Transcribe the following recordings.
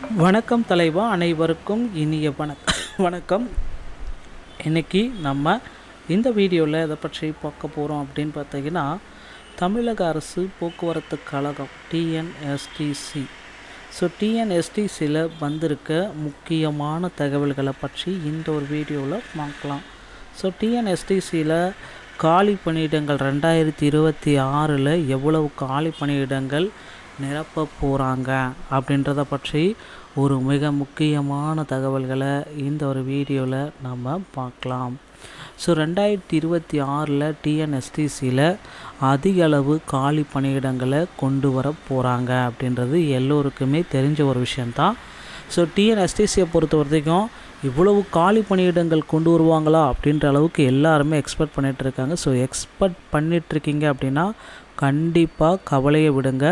வணக்கம் தலைவா, அனைவருக்கும் இனிய வணக்கம். இன்றைக்கி நம்ம இந்த வீடியோவில் எதை பற்றி பார்க்க போகிறோம் அப்படின்னு பார்த்தீங்கன்னா, தமிழக அரசு போக்குவரத்து கழகம் டிஎன்எஸ்டிசி. டிஎன்எஸ்டிசியில் வந்திருக்க முக்கியமான தகவல்களை பற்றி இந்த ஒரு வீடியோவில் பார்க்கலாம். டிஎன்எஸ்டிசியில் காலி பணியிடங்கள் 2026 எவ்வளவு காலி பணியிடங்கள் நிரப்ப போகிறாங்க அப்படின்றத பற்றி ஒரு மிக முக்கியமான தகவல்களை இந்த ஒரு வீடியோவில் நம்ம பார்க்கலாம். 2026 டிஎன்எஸ்டிசியில் அதிக அளவு காலி பணியிடங்களை கொண்டு வர போகிறாங்க அப்படின்றது எல்லோருக்குமே தெரிஞ்ச ஒரு விஷயந்தான். டிஎன்எஸ்டிசியை பொறுத்த வரைக்கும் இவ்வளவு காலி பணியிடங்கள் கொண்டு வருவாங்களா அப்படின்ற அளவுக்கு எல்லாருமே எக்ஸ்பெக்ட் பண்ணிகிட்ருக்காங்க. எக்ஸ்பெக்ட் பண்ணிகிட்ருக்கீங்க அப்படின்னா கண்டிப்பாக கவலையை விடுங்க.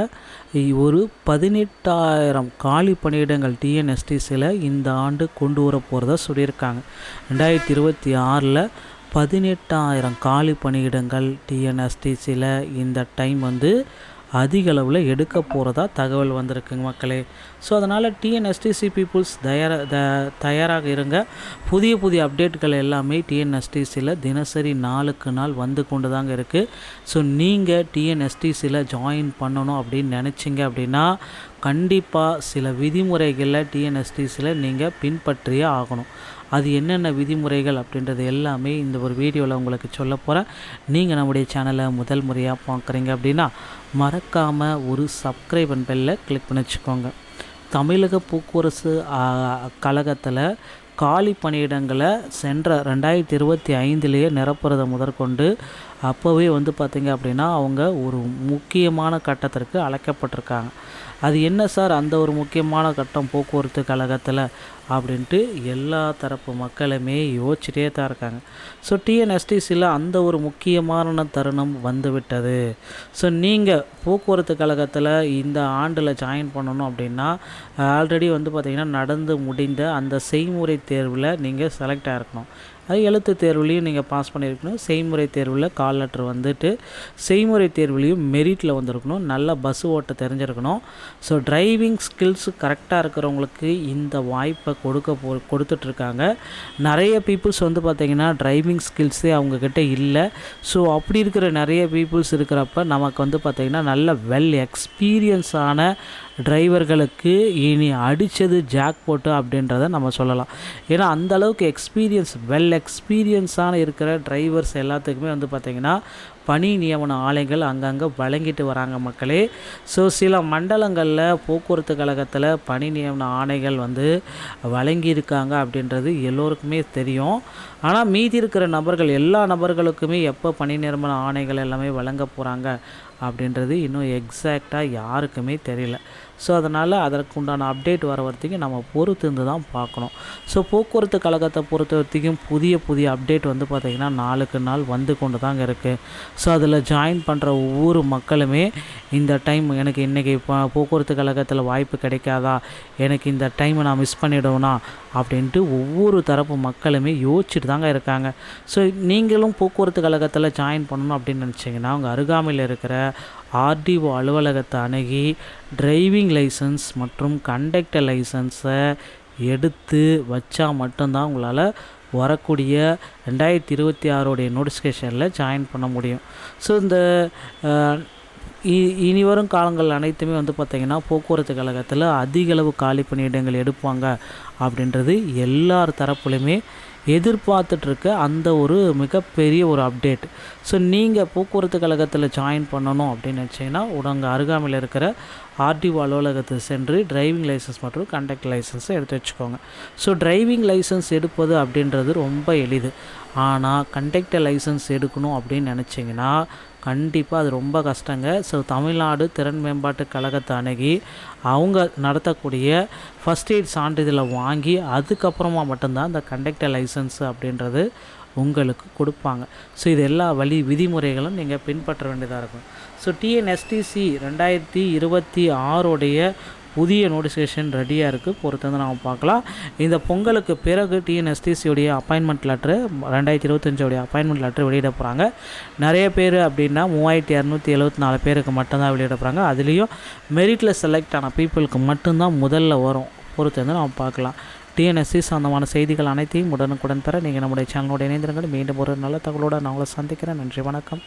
ஒரு 18,000 காலி பணியிடங்கள் டிஎன்எஸ்டிசியில் இந்த ஆண்டு கொண்டு வர போகிறதா சொல்லியிருக்காங்க. 2026 18,000 காலி பணியிடங்கள் டிஎன்எஸ்டிசியில் இந்த டைம் அதிக அளவில் எடுக்க போகிறதா தகவல் வந்திருக்குங்க மக்களே. அதனால் டிஎன்எஸ்டிசி பீப்புள்ஸ் தயாராக இருங்க. புதிய அப்டேட்கள் எல்லாமே டிஎன்எஸ்டிசியில் தினசரி நாளுக்கு நாள் வந்து கொண்டு தாங்க இருக்குது. நீங்கள் டிஎன்எஸ்டிசியில் ஜாயின் பண்ணணும் அப்படின்னு நினச்சிங்க அப்படின்னா கண்டிப்பாக சில விதிமுறைகளில் டிஎன்எஸ்டிசியில் நீங்கள் பின்பற்றியே ஆகணும். அது என்னென்ன விதிமுறைகள் அப்படின்றது எல்லாமே இந்த ஒரு வீடியோவில் உங்களுக்கு சொல்ல போகிறேன். நீங்கள் நம்முடைய சேனலை முதல் முறையாக பார்க்குறீங்க அப்படின்னா மறக்காமல் ஒரு சப்ஸ்கிரைப் அண்ட் பெல்லை கிளிக் பண்ணி வச்சுக்கோங்க. தமிழக போக்குவரத்து கழகத்தில் காலி பணியிடங்களை சென்ற 2025 நிரப்புறதை முதற்கொண்டு அப்போவே பார்த்திங்க அப்படின்னா அவங்க ஒரு முக்கியமான கட்டத்திற்கு அழைக்கப்பட்டிருக்காங்க. அது என்ன சார் அந்த ஒரு முக்கியமான கட்டம் போக்குவரத்து கழகத்தில் அப்படின்ட்டு எல்லா தரப்பு மக்களுமே யோசிச்சுட்டே தான் இருக்காங்க. டிஎன்எஸ்டிசியில் அந்த ஒரு முக்கியமான தருணம் வந்துவிட்டது. நீங்கள் போக்குவரத்து கழகத்தில் இந்த ஆண்டில் ஜாயின் பண்ணணும் அப்படின்னா ஆல்ரெடி பார்த்திங்கன்னா நடந்து முடிந்த அந்த செய்முறை தேர்வில் நீங்கள் செலக்ட் ஆகிருக்கணும். அது எழுத்து தேர்வுலேயும் நீங்கள் பாஸ் பண்ணியிருக்கணும். செய்முறை தேர்வில் கால் லெட்டர் செய்முறை தேர்வுலேயும் மெரிட்டில் வந்திருக்கணும். நல்லா பஸ் ஓட்ட தெரிஞ்சிருக்கணும். டிரைவிங் ஸ்கில்ஸ் கரெக்டாக இருக்கிறவங்களுக்கு இந்த வாய்ப்பை கொடுத்துட்ருக்காங்க. நிறைய பீப்புள்ஸ் பார்த்திங்கன்னா டிரைவிங் ஸ்கில்ஸே அவங்கக்கிட்ட இல்லை. அப்படி இருக்கிற நிறைய பீப்புள்ஸ் இருக்கிறப்ப நமக்கு பார்த்திங்கன்னா நல்ல வெல் எக்ஸ்பீரியன்ஸான டிரைவர்களுக்கு இனி அடித்தது ஜாக்பாட்டு அப்படின்றத நம்ம சொல்லலாம். ஏன்னா அந்தளவுக்கு வெல் எக்ஸ்பீரியன்ஸான இருக்கிற டிரைவர்ஸ் எல்லாத்துக்குமே பார்த்திங்கன்னா பணி நியமன ஆணைகள் அங்கங்கே வழங்கிட்டு வராங்க மக்களே. சில மண்டலங்களில் போக்குவரத்து கழகத்தில் பணி நியமன ஆணைகள் வழங்கியிருக்காங்க அப்படின்றது எல்லோருக்குமே தெரியும். ஆனால் மீதி இருக்கிற நபர்கள் எல்லா நபர்களுக்குமே எப்போ பணி நியமன ஆணைகள் எல்லாமே வழங்க போகிறாங்க அப்படின்றது இன்னும் எக்ஸாக்டாக யாருக்குமே தெரியல. அதனால் அதற்குண்டான அப்டேட் வர வரைக்கும் நம்ம பொறுத்து தான் பார்க்கணும். போக்குவரத்து கழகத்தை பொறுத்த வரைக்கும் புதிய அப்டேட் பார்த்திங்கன்னா நாளுக்கு நாள் கொண்டு தாங்க இருக்குது. அதில் ஜாயின் பண்ணுற ஒவ்வொரு மக்களுமே இந்த டைம் எனக்கு இன்றைக்கி போக்குவரத்து கழகத்தில் வாய்ப்பு கிடைக்காதா, எனக்கு இந்த டைமை நான் மிஸ் பண்ணிவிடுவேனா அப்படின்ட்டு ஒவ்வொரு தரப்பு மக்களுமே யோசிச்சுட்டு தாங்க இருக்காங்க. நீங்களும் போக்குவரத்து கழகத்தில் ஜாயின் பண்ணணும் அப்படின்னு நினச்சிங்கன்னா அவங்க அருகாமையில் இருக்கிற ஆர்டிஓ அலுவலகத்தை அணுகி டிரைவிங் லைசன்ஸ் மற்றும் கண்டக்டர் லைசன்ஸை எடுத்து வச்சா மட்டும்தான் உங்களால் வரக்கூடிய 2026 நோட்டிஃபிகேஷனில் ஜாயின் பண்ண முடியும். இந்த இனி வரும் காலங்கள் அனைத்துமே பார்த்திங்கன்னா போக்குவரத்து கழகத்தில் அதிகளவு காலி பணியிடங்கள் எடுப்பாங்க அப்படின்றது எல்லார் தரப்புலையுமே எதிர்பார்த்துட்ருக்க அந்த ஒரு மிகப்பெரிய ஒரு அப்டேட். நீங்கள் போக்குவரத்து கழகத்தில் ஜாயின் பண்ணணும் அப்படின்னு நினச்சிங்கன்னா உங்கள் அருகாமையில் இருக்கிற ஆர்டிஓ அலுவலகத்தை சென்று டிரைவிங் லைசன்ஸ் மற்றும் கண்டக்டர் லைசன்ஸை எடுத்து வச்சுக்கோங்க. டிரைவிங் லைசன்ஸ் எடுப்பது அப்படின்றது ரொம்ப எளிது. ஆனால் கண்டக்டர் லைசன்ஸ் எடுக்கணும் அப்படின்னு நினச்சிங்கன்னா கண்டிப்பாக அது ரொம்ப கஷ்டங்க. தமிழ்நாடு திறன் மேம்பாட்டு கழகத்தை அணுகி அவங்க நடத்தக்கூடிய ஃபஸ்ட் எய்ட் சான்றிதழை வாங்கி அதுக்கப்புறமா மட்டும்தான் இந்த கண்டக்டர் லைசன்ஸ் அப்படின்றது உங்களுக்கு கொடுப்பாங்க. இது எல்லா விதிமுறைகளும் நீங்கள் பின்பற்ற வேண்டியதாக இருக்கும். டிஎன்எஸ்டிசி 2026 புதிய நோட்டிஃபிகேஷன் ரெடியாக இருக்குது. பொறுத்து நாம் பார்க்கலாம். இந்த பொங்கலுக்கு பிறகு டிஎன்எஸ்டிசியோடைய அப்பாயின்மெண்ட் லெட்ரு 2025 அப்பாயின்மெண்ட் லெட்ரு வெளியிட போகிறாங்க. நிறைய பேர் அப்படின்னா 3274 பேருக்கு மட்டும்தான் வெளியிட போகிறாங்க. அதுலேயும் மெரிட்டில் செலக்ட் ஆன பீப்புளுக்கு மட்டும்தான் முதல்ல வரும். பொறுத்து வந்து நம்ம பார்க்கலாம். டிஎன்எஸ்சி சொந்தமான செய்திகள் அனைத்தையும் உடனுக்குடன் பெற நீங்கள் நம்முடைய சேனலோடு இணைந்திருங்கள். மீண்டும் ஒரு நல்ல தகவலோடு நான் உங்களை சந்திக்கிறேன். நன்றி, வணக்கம்.